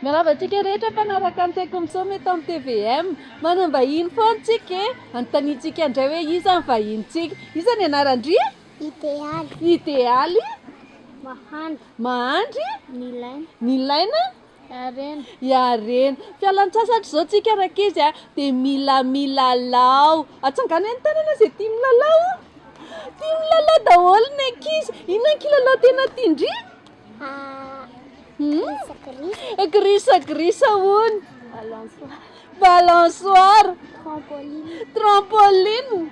Miarahaba antsika rehetra mpanaraka ny Tecomso eto amin'ny TVM. Manam-bahiny foana antsika e. Anontaniantsika indray hoe iza ny vahintsika. Iza ny anarandry? Idéal. Idealy? Mahandro. Mahandry? Nilaina. Nilaina? Arena. Iarena. Fialan-tsasatra izao tsika rakizy dia mila milalao. Atsangana ny tanana izay tia milalao. Tia milalao daholo ny ankizy. Inona ny kilalao tena tiandry? Grisa hono. Balançoire. Balançoire. Trampoline. Trampoline.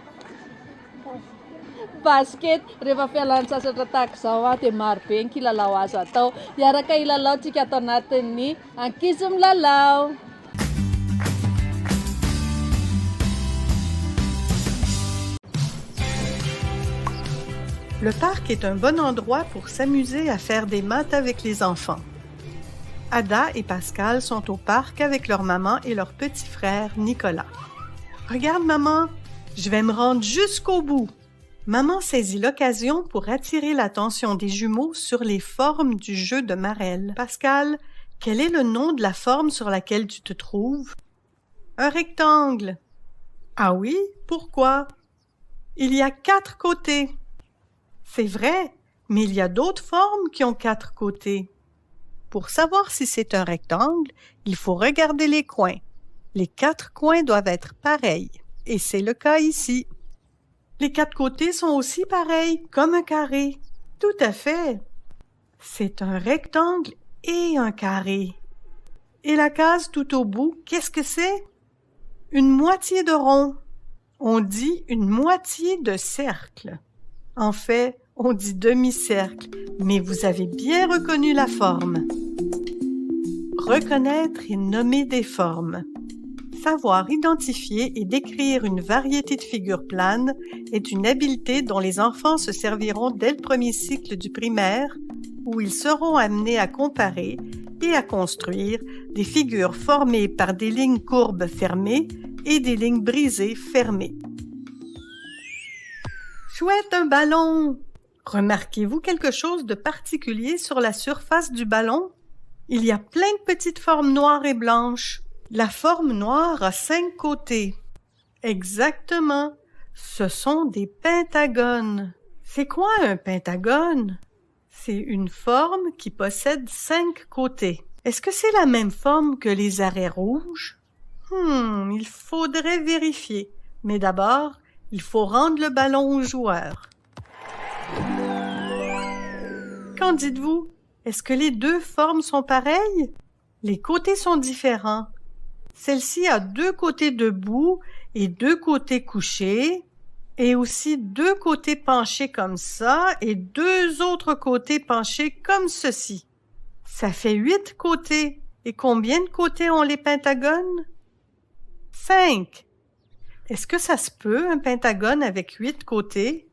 Basket. Basket. Rehefa fialan-tsasatra tahaka izao dia marobe ny kilalao azo atao. Hiaraka hilalao tsika atao anatin'ny ankizy milalao. Le parc est un bon endroit pour s'amuser à faire des maths avec les enfants. Ada et Pascal sont au parc avec leur maman et leur petit frère Nicolas. « Regarde maman, je vais me rendre jusqu'au bout. » Maman saisit l'occasion pour attirer l'attention des jumeaux sur les formes du jeu de marelle. « Pascal, quel est le nom de la forme sur laquelle tu te trouves? »« Un rectangle. »« Ah oui? Pourquoi? »« Il y a 4 côtés. » C'est vrai, mais il y a d'autres formes qui ont 4 côtés. Pour savoir si c'est un rectangle, il faut regarder les coins. Les 4 coins doivent être pareils, et c'est le cas ici. Les 4 côtés sont aussi pareils, comme un carré. Tout à fait. C'est un rectangle et un carré. Et la case tout au bout, qu'est-ce que c'est? Une moitié de rond. On dit une moitié de cercle. En fait, on dit demi-cercle, mais vous avez bien reconnu la forme. Reconnaître et nommer des formes. Savoir identifier et décrire une variété de figures planes est une habileté dont les enfants se serviront dès le premier cycle du primaire, où ils seront amenés à comparer et à construire des figures formées par des lignes courbes fermées et des lignes brisées fermées. Chouette, un ballon! Remarquez-vous quelque chose de particulier sur la surface du ballon? Il y a plein de petites formes noires et blanches. La forme noire a 5 côtés. Exactement. Ce sont des pentagones. C'est quoi un pentagone? C'est une forme qui possède 5 côtés. Est-ce que c'est la même forme que les arrêts rouges? Il faudrait vérifier. Mais d'abord, il faut rendre le ballon au joueur. Qu'en dites-vous? Est-ce que les 2 formes sont pareilles? Les côtés sont différents. Celle-ci a 2 côtés debout et 2 côtés couchés, et aussi 2 côtés penchés comme ça et 2 autres côtés penchés comme ceci. Ça fait 8 côtés. Et combien de côtés ont les pentagones? 5. Est-ce que ça se peut, un pentagone avec 8 côtés?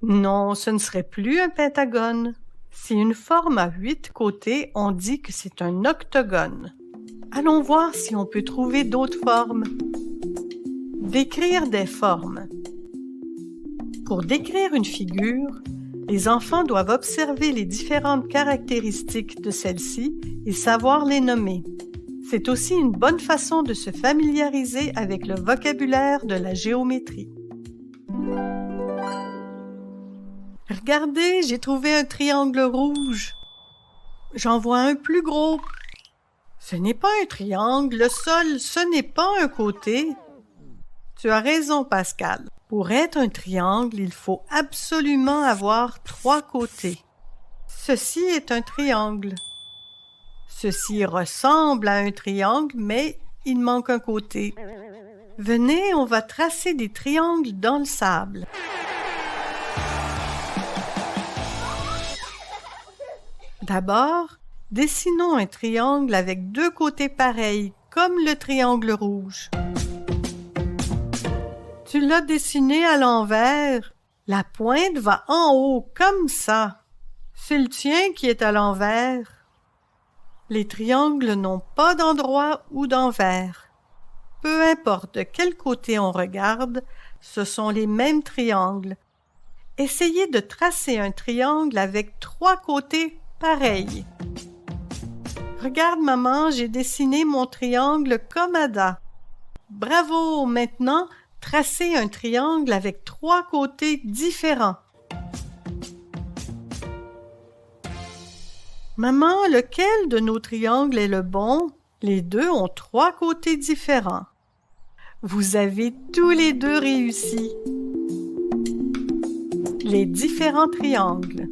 Non, ce ne serait plus un pentagone. Si une forme a 8 côtés, on dit que c'est un octogone. Allons voir si on peut trouver d'autres formes. Décrire des formes. Pour décrire une figure, les enfants doivent observer les différentes caractéristiques de celle-ci et savoir les nommer. C'est aussi une bonne façon de se familiariser avec le vocabulaire de la géométrie. Regardez, j'ai trouvé un triangle rouge. J'en vois un plus gros. Ce n'est pas un triangle, le sol, ce n'est pas un côté. Tu as raison, Pascal. Pour être un triangle, il faut absolument avoir 3 côtés. Ceci est un triangle. Ceci ressemble à un triangle, mais il manque un côté. Venez, on va tracer des triangles dans le sable. D'abord, dessinons un triangle avec 2 côtés pareils, comme le triangle rouge. Tu l'as dessiné à l'envers. La pointe va en haut, comme ça. C'est le tien qui est à l'envers. Les triangles n'ont pas d'endroit ou d'envers. Peu importe de quel côté on regarde, ce sont les mêmes triangles. Essayez de tracer un triangle avec 3 côtés pareils. Regarde, maman, j'ai dessiné mon triangle comme Ada. Bravo! Maintenant, tracez un triangle avec 3 côtés différents. Maman, lequel de nos triangles est le bon? Les deux ont 3 côtés différents. Vous avez tous les deux réussi. Les différents triangles.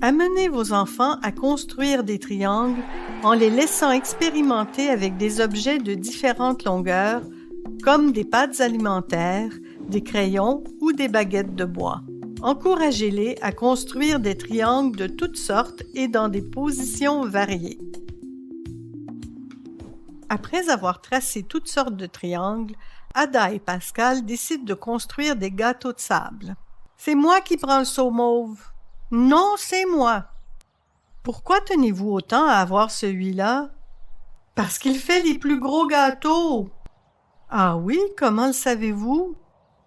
Amenez vos enfants à construire des triangles en les laissant expérimenter avec des objets de différentes longueurs, comme des pâtes alimentaires, des crayons ou des baguettes de bois. Encouragez-les à construire des triangles de toutes sortes et dans des positions variées. Après avoir tracé toutes sortes de triangles, Ada et Pascal décident de construire des gâteaux de sable. C'est moi qui prends le seau mauve. Non, c'est moi. Pourquoi tenez-vous autant à avoir celui-là? Parce qu'il fait les plus gros gâteaux. Ah oui, comment le savez-vous?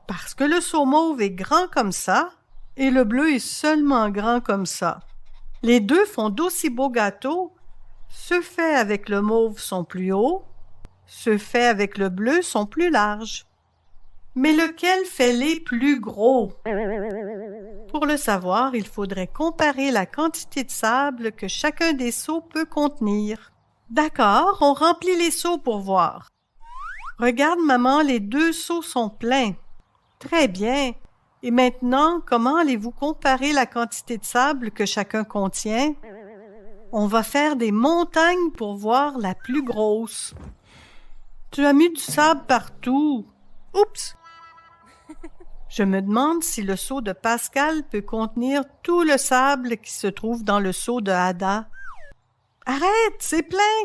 Parce que le seau mauve est grand comme ça et le bleu est seulement grand comme ça. Les deux font d'aussi beaux gâteaux. Ceux faits avec le mauve sont plus hauts, ceux faits avec le bleu sont plus larges. Mais lequel fait les plus gros? Pour le savoir, il faudrait comparer la quantité de sable que chacun des seaux peut contenir. D'accord, on remplit les seaux pour voir. Regarde, maman, les 2 seaux sont pleins. Très bien. Et maintenant, comment allez-vous comparer la quantité de sable que chacun contient? On va faire des montagnes pour voir la plus grosse. Tu as mis du sable partout. Oups! Je me demande si le seau de Pascal peut contenir tout le sable qui se trouve dans le seau de Ada. Arrête, c'est plein!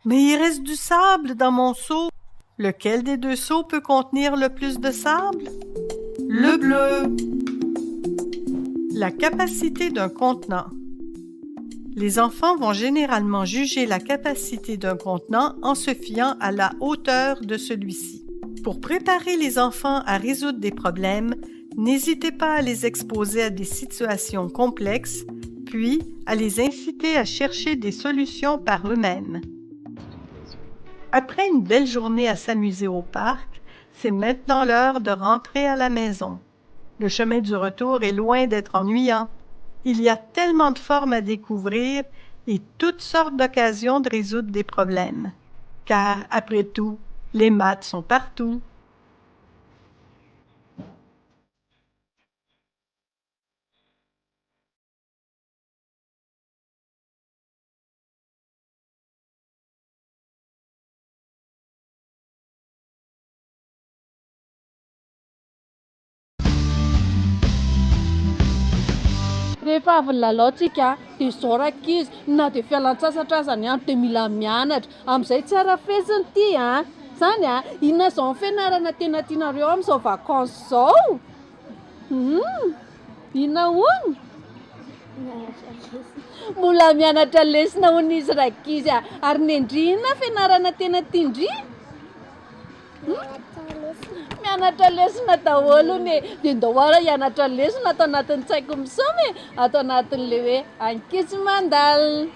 Mais il reste du sable dans mon seau. Lequel des 2 seaux peut contenir le plus de sable? Le bleu. La capacité d'un contenant. Les enfants vont généralement juger la capacité d'un contenant en se fiant à la hauteur de celui-ci. Pour préparer les enfants à résoudre des problèmes, n'hésitez pas à les exposer à des situations complexes, puis à les inciter à chercher des solutions par eux-mêmes. Après une belle journée à s'amuser au parc, c'est maintenant l'heure de rentrer à la maison. Le chemin du retour est loin d'être ennuyant. Il y a tellement de formes à découvrir et toutes sortes d'occasions de résoudre des problèmes. Car, après tout, les maths sont partout. Rehefa avy ny lalaontsika dia izao rakizy na dia fialan-tsasatra aza ny andro dia mila mianatra amin'izay tsy arafesiny ity zany inona izao ny fianarana tena tianareo amin'izao vakansy izao? Inona hono? Mbola mianatra lesona hono izy rakizy ary ny Ndry inona fianarana tena tiandry? Mianatra lesona daholo ny dia ndao ara hianatra lesona atao anatin'ny tsaiko misaoma atao anatin'ilay hoe ankizy mandal.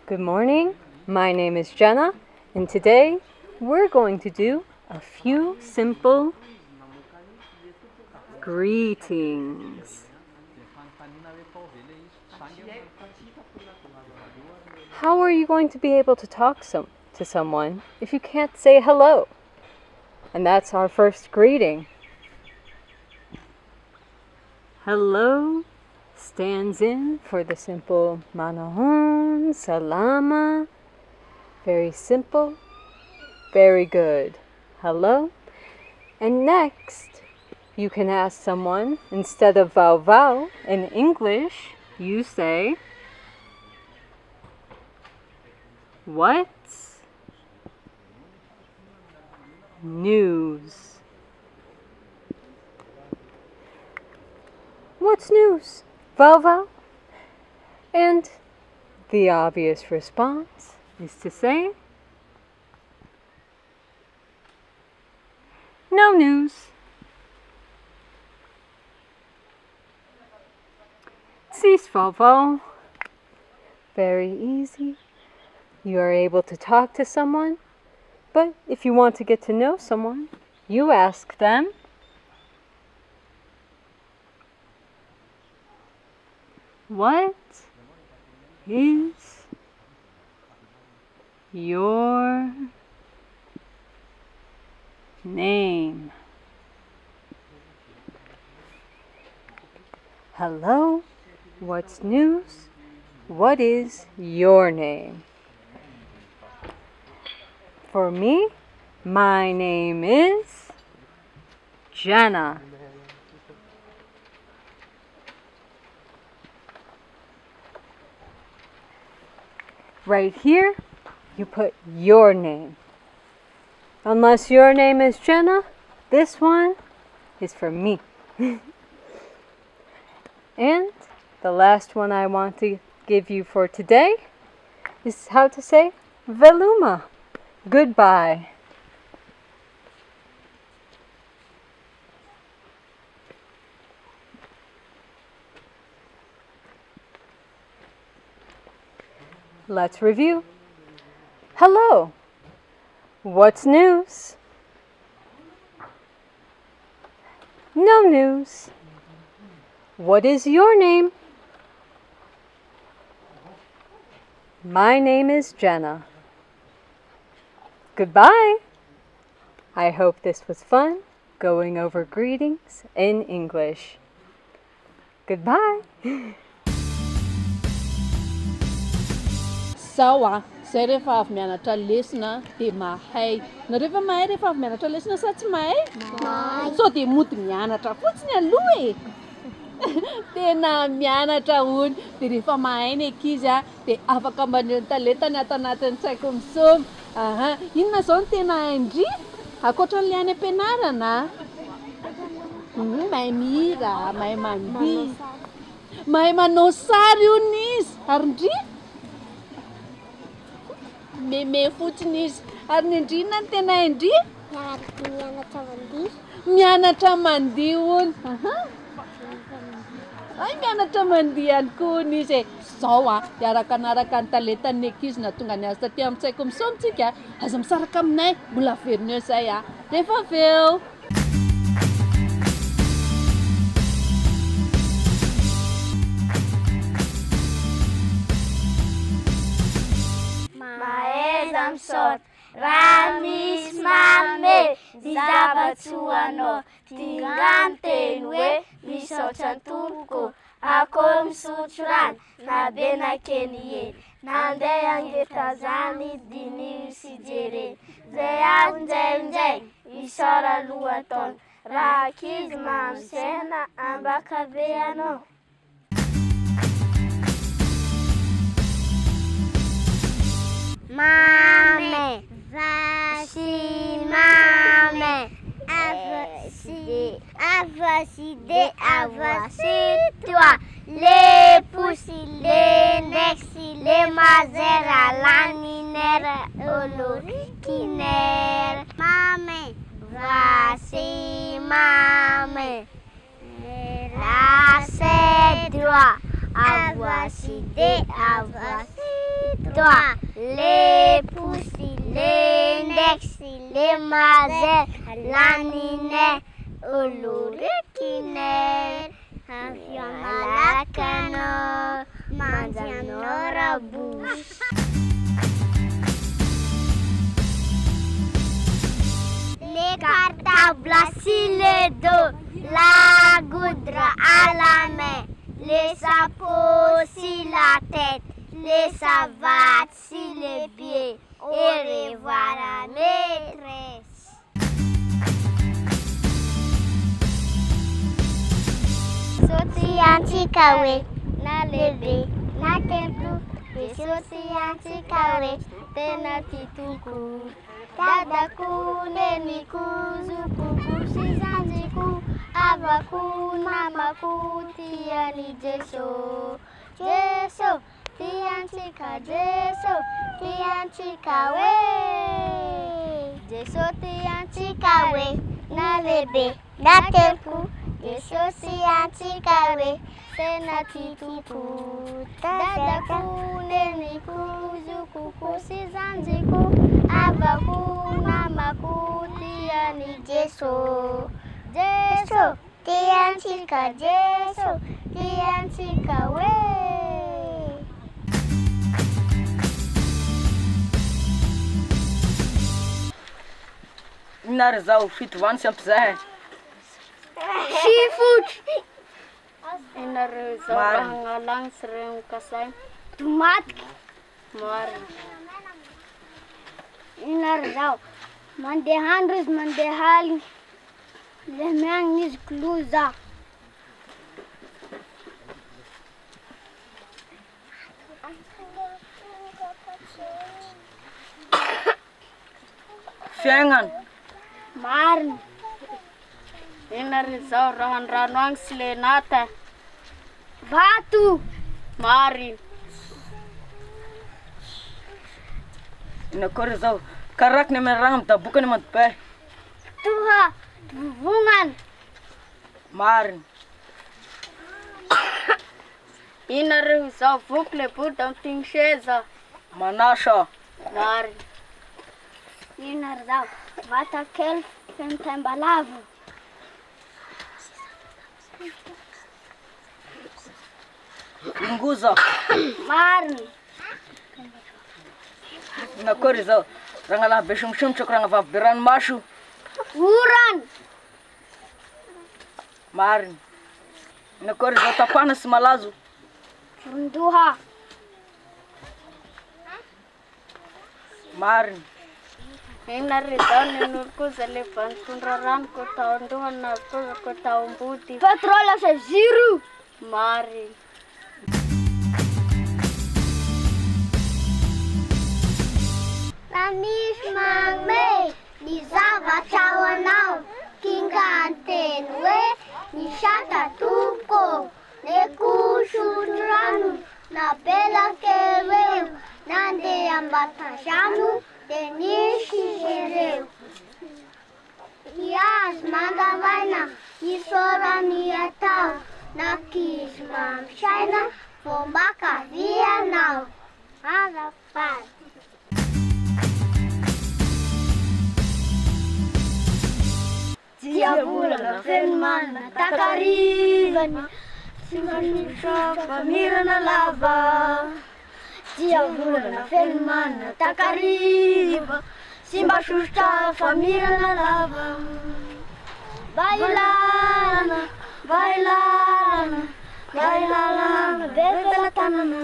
Good morning, my name is Jenna, and today we're going to do a few simple greetings. How are you going to be able to talk to someone if you can't say hello? And that's our first greeting. Hello stands in for the simple manahon, salama. Very simple, very good. Hello. And next, you can ask someone, instead of vau vau in English, you say, what's news? What's news? Vau vau. And the obvious response is to say, no news. Valval. Very easy. You are able to talk to someone, but if you want to get to know someone, you ask them, what is your name? Hello, what's news? What is your name? For me, my name is Jenna. Right here, you put your name. Unless your name is Jenna, this one is for me. And the last one I want to give you for today is how to say veluma. Goodbye. Let's review. Hello. What's news? No news. What is your name? My name is Jenna. Goodbye. I hope this was fun going over greetings in English. Goodbye. Sao zay rehefa avy mianatra lesona dia mahay. Nareo efa mahay rehefa avy mianatra lesona sa tsy mahay? Mahay. So dia mody mianatra fotsiny aloha e. Tena mianatra hony. Dia rehefa mahay ny ankizy dia afaka maneho ny talentany ato anatin'ny tsaiko misomy. Inona zao no tena haindry? Ankoatran'ilay any am-pianarana? Mahay mihira, mahay mandihy, mahay manao sary hono izy. Ary ndry meme fotsiny izy. Ary ny ndry inona no tena haindry? Mianatra mandihy. Mianatra mandihy hono. Ay, mianatra mandihy ihany koa hono izy e. Zao hiaraka anaraka ny talentan'ny ankizy na tonga ny azy taty amin'ny tsaiko misomontsika. Aza misaraka aminay, mbola verina eo zay rehefa avy eo. Maeza misaotra raha misy manome ny zava-tsy ho anao. Tingany teny hoe misaotra ny tompoko akoho misotro rano na be na kely eny. Nandeha angeta zany diny sy jereny. Zay azo njainjay isara lohataona. Raha ankizy mamosena ambaka be anao. Mame, vache, mame, avacide, toi, les poussi, les nexi, les mazera, l'aninera, olorikiner. Mame, vache, mame, la droit, avacide, toi, les poussi, les nexi, les mazera, l'aninera, olorikiner. Malakano, mangiano bush. Les cartables sur le dos, la goudre à la main, les sapots sur la tête, les savates sur les pieds, et revoir la maîtresse. Soti antikawe na lebe na kempu soti antikawe tena tituku dadaku neniku zukuku sizanjiku avaku namaku tiani jeso jeso tiantika jeso tiantikawe jeso tiantikawe na lebe na kempu Jesu siantsika hoe sena titopo dadako neniko zokoko sy zanjiko avako namako tiany Jesu Jesu tiantsika Jesu tiantsika hoe Inona ry zao fitovany sy ampizay? Sifotry. Inareo zao raha ngalagny sy reo kasainy. Tomatika. Marina. Inareo zao mandeha andro izy mandeha aligny. Le miagny izy kiloza. Fiaignany. Marina. Inareo zao raha an-drano agny sy le nata. Vato. Marina. Ina koa ry zao karakiny amy ragno midabokany amadibay. Toha. Vovongany. Marina. Inareo zao voky le body ampigny seza. Manasa. Marina. Inareo zao vata kely feno taimbalavo. Ingoza. Marina. Ina koa ry zao raha ngalahy be somosomotra ko raha ngavavy be ranomaso. Orany. Marina. Ina koa ry zao tapana sy malazo. Vondoha. Marina. Inareo zao nen'olo koza le vanitondra rano ko tao andohany na koza ko tao ambody. Petrôle sa ziro. Marina. Na misy magnome ny zavatra ao anao, kinga anteny hoe nisata tompoko, ne kosotro rano, na belakereo, nandeha ambatan-drano, de nisy ireo. Iazo mandavaina, nisorany atao, nakizy mampisaina, fomba kavianao. Azafady. Dia volana feno manana takarivany, sy manisy famirana lava. Dia volana feno manana takariva, sy mba sosotra famirana lava. Bailalana, bailalana, bailalana, bevela tanana.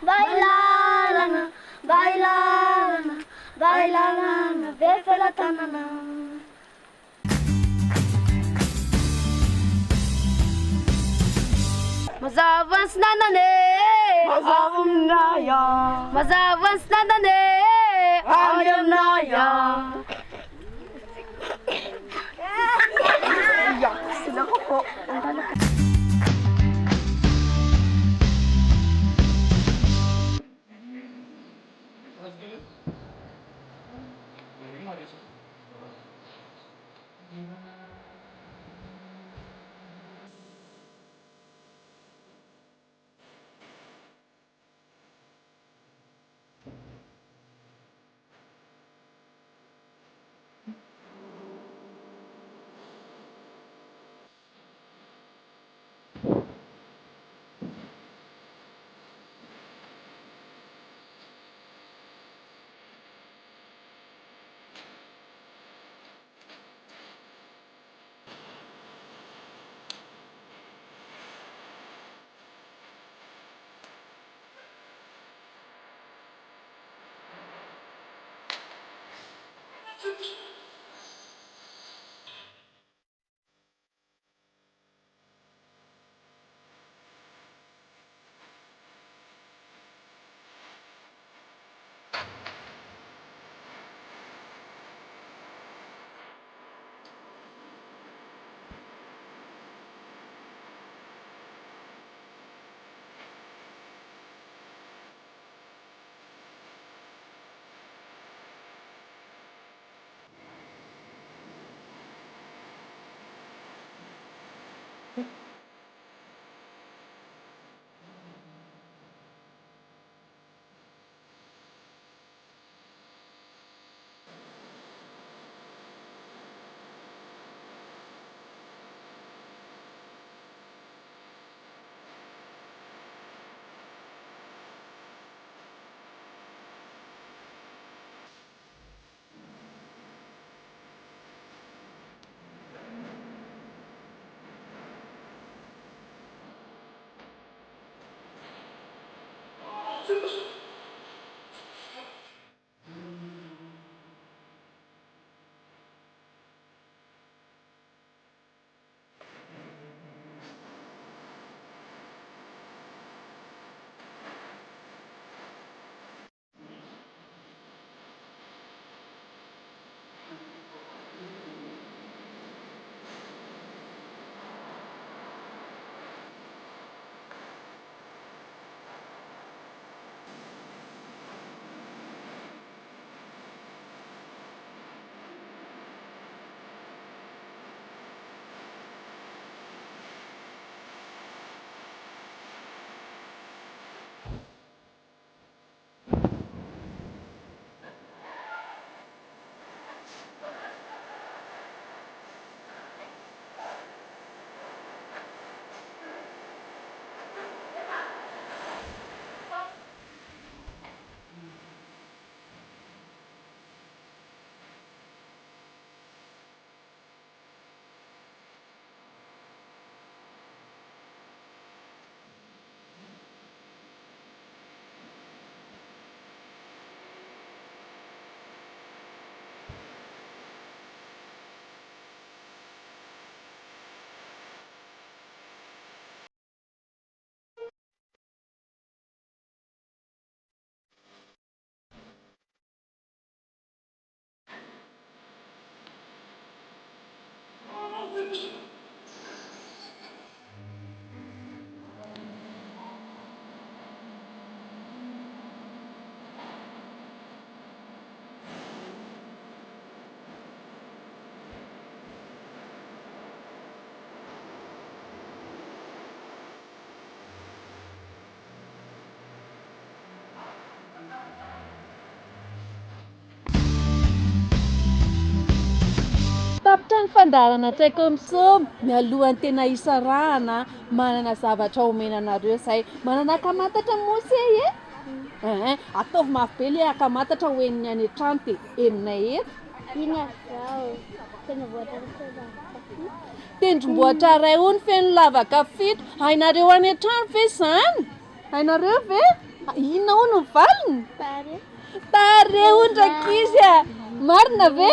Bailalana, bailalana, bailalana, bevela tanana. Mazava ny sinanane, mazava aminaya, mazava ny sinanane, any aminaya. Tapitra ny fandarana traiko amin'sôma mialohan'ny tena isarahana manana zavatra omenanareo zahay manana akamantatra mosy ataovy mafy be le akamantatra ho eniny any an-trano dia eninay eto Ina zao, tena voatra tendrombohitra ray ony feno lavaka fito hainareo any an-trano ve zany hainareo ve inona ho no valiny pare. tare ony ndraikizy marina ve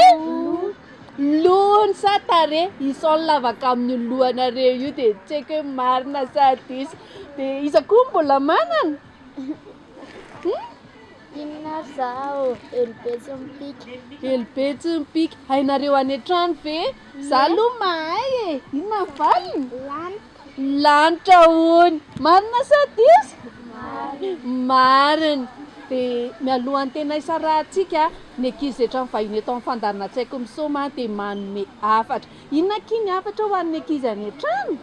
lohany sa tare isao ny lavaka amin'ny lohanareo io dia tsy haiko hoe marina sa diso dia iza koa mbola manana Ina zao, elobetsy mipika. elobetsy mipika hainareo any an-trano ve za aloha mahay inona ny valiny lanitra hony marina sa diso marina dia mialohan'ny tena isarahantsika ny ankizy rehetra mivahiny eto amin'ny fandarinantsaiko misoma dia manome hafatra inona kiny hafatra ho an'ny ankizy any an-trano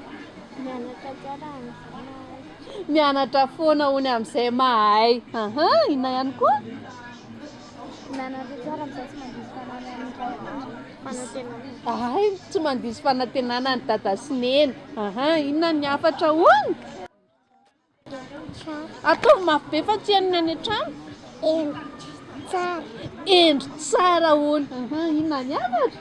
Mianatra tsara amin'izay. mianatra foana hony amin'izay mahay inona ihany koa Mianatra tsara amin'izay tsy mandiso fanantenana. ay tsy mandiso fanantenana ny dada sy neny inona ny hafatra hony ataovy mafy be fa tsy haniny any an-trano Tsara. endro tsara hony inona ny hafatra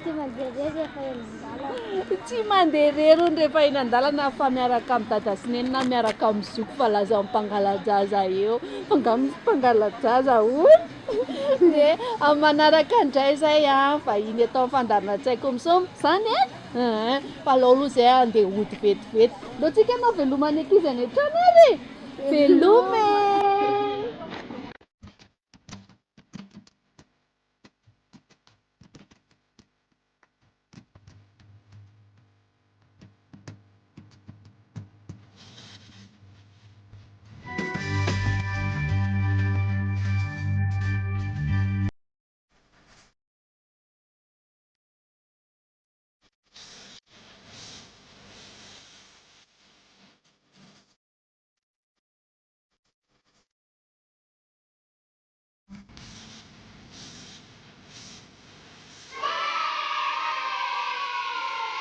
Tsy mandeha rehefa eny an-dalana. tsy mandeha rery hony rehefa eny an-dalana fa miaraka amin'ny dada sy neny na miaraka amin'ny zoko fa laza amin'ny mpangalajaza eo mpangalajaza hony dia amin'ny manaraka indray zay vahiny eto amin'ny fandarinantsaiko misoma zany fa alao aloha zay andeha hody vetivety ndao tsika anao velomany ankizy any an-trano ary veloma